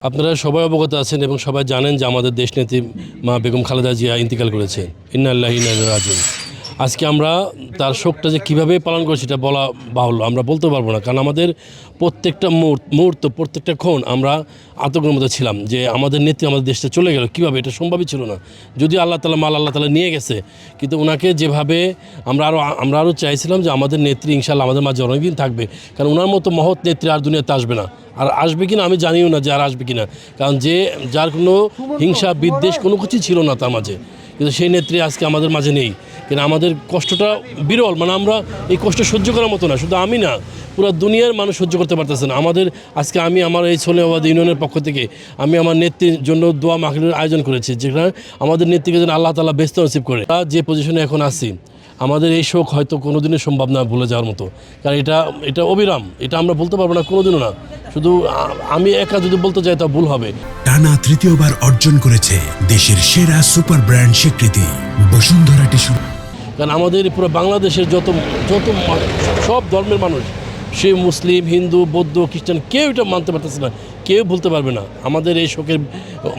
আপনারা সবাই অবগত আছেন এবং সবাই জানেন যে আমাদের দেশনেত্রী মা বেগম খালেদা জিয়া ইন্তিকাল করেছেন। ইন্না লিল্লাহি ওয়া ইন্না ইলাইহি রাজিউন। আজকে আমরা তার শোকটা যে কীভাবে পালন করছি এটা বলা বাহুল্য, আমরা বলতে পারবো না, কারণ আমাদের প্রত্যেকটা মুহূর্ত প্রত্যেকটা ক্ষণ আমরা আতঙ্কের মধ্যে ছিলাম যে আমাদের নেত্রী আমাদের দেশটা চলে গেল কীভাবে, এটা সম্ভবই ছিল না। যদিও আল্লাহ তাআলা নিয়ে গেছে, কিন্তু ওনাকে যেভাবে আমরা আরও চাইছিলাম যে আমাদের নেত্রী ইনশাআল্লাহ আমাদের মাঝে অনেকদিন থাকবে, কারণ ওনার মতো মহৎ নেত্রী আর দুনিয়াতে আসবে না। আর আসবে কিনা আমি জানিও না যে আর আসবে কিনা, কারণ যার কোনো হিংসা বিদ্বেষ কোনো কিছুই ছিল না তার মাঝে, কিন্তু সেই নেত্রী আজকে আমাদের মাঝে নেই। কিন্তু আমাদের কষ্টটা বিরল, মানে আমরা এই কষ্ট সহ্য করার মতো না, শুধু আমি না, পুরো দুনিয়ার মানুষ সহ্য করতে পারতেছে না। আজকে আমি আমার এই ছোলেবাদ ইউনিয়নের পক্ষ থেকে আমি আমার নেত্রীর জন্য দোয়া মাহফিলের আয়োজন করেছি, যেখানে আমাদের নেত্রীকে যেন আল্লাহ তাআলা ব্যস্ত নসিব করে। যে পজিশনে এখন আছি, আমাদের এই শোক হয়তো কোনোদিনই সম্ভব না ভুলে যাওয়ার মতো, কারণ এটা অবিরাম, এটা আমরা বলতে পারবো না কোনোদিনও না। শুধু আমি একা যদি বলতে চাই তা ভুল হবে। টানা তৃতীয়বার অর্জন করেছে দেশের সেরা সুপার ব্র্যান্ড স্বীকৃতি বসুন্ধরা টিস্যু। কারণ আমাদের পুরো বাংলাদেশের যত সব ধর্মের মানুষ, সে মুসলিম, হিন্দু, বৌদ্ধ, খ্রিস্টান, কেউ এটা মানতে পারতেছে না, কেউ ভুলতে পারবে না। আমাদের এই শোকের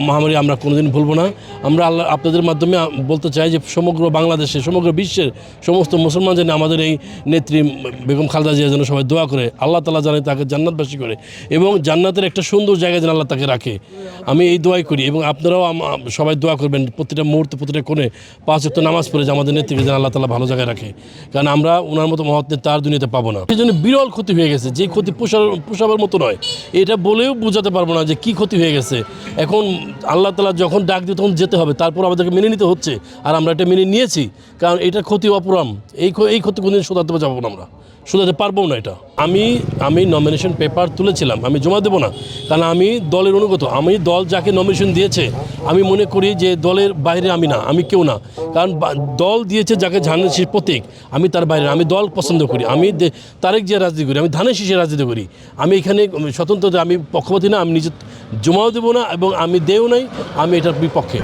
মহামারী আমরা কোনোদিন ভুলবো না। আমরা আপনাদের মাধ্যমে বলতে চাই যে সমগ্র বাংলাদেশে, সমগ্র বিশ্বের সমস্ত মুসলমান যেন আমাদের এই নেত্রী বেগম খালেদা জিয়া যেন সবাই দোয়া করে, আল্লাহ তাআলা জানে তাকে জান্নাতবাসী করে, এবং জান্নাতের একটা সুন্দর জায়গায় যেন আল্লাহ তাকে রাখে, আমি এই দোয়াই করি। এবং আপনারাও সবাই দোয়া করবেন, প্রতিটা মুহূর্তে প্রতিটা কোণে 5 ওয়াক্ত নামাজ পড়ে যে আমাদের নেত্রীকে যেন আল্লাহ তাআলা ভালো জায়গায় রাখে, কারণ আমরা ওনার মতো মহৎ নেতা আর দুনিয়াতে পাবো না। সেই জন্য বিরল ক্ষতি হয়ে গেছে, যে ক্ষতি পোষাবার মতো নয়, এটা বলেও বোঝাতে পারবো না যে কী ক্ষতি হয়ে গেছে। এখন আল্লাহ তাআলা যখন ডাক দিয়ে তখন যেতে হবে, তারপর আমাদেরকে মেনে নিতে হচ্ছে, আর আমরা এটা মেনে নিয়েছি, কারণ এটা ক্ষতি অপুরাম। এই ক্ষতি কোনোদিন শোধাতে যাবো না, আমরা শোধাতে পারবো না এটা। আমি নমিনেশন পেপার তুলেছিলাম, আমি জমা দেবো না, কারণ আমি দলের অনুগত। আমি দল যাকে নমিনেশন দিয়েছে, আমি মনে করি যে দলের বাইরে আমি না, আমি কেউ না, কারণ দল দিয়েছে যাকে ধানের শীষ প্রতীক, আমি তার বাইরে। আমি দল পছন্দ করি, আমি তারেক জিয়া রাজনীতি করি, আমি ধানের শীষে রাজনীতি করি। আমি এখানে স্বতন্ত্র, আমি পক্ষপাতী না, আমি নিজে জমাও দেবো না এবং আমি দেও নাই, আমি এটার বিপক্ষে।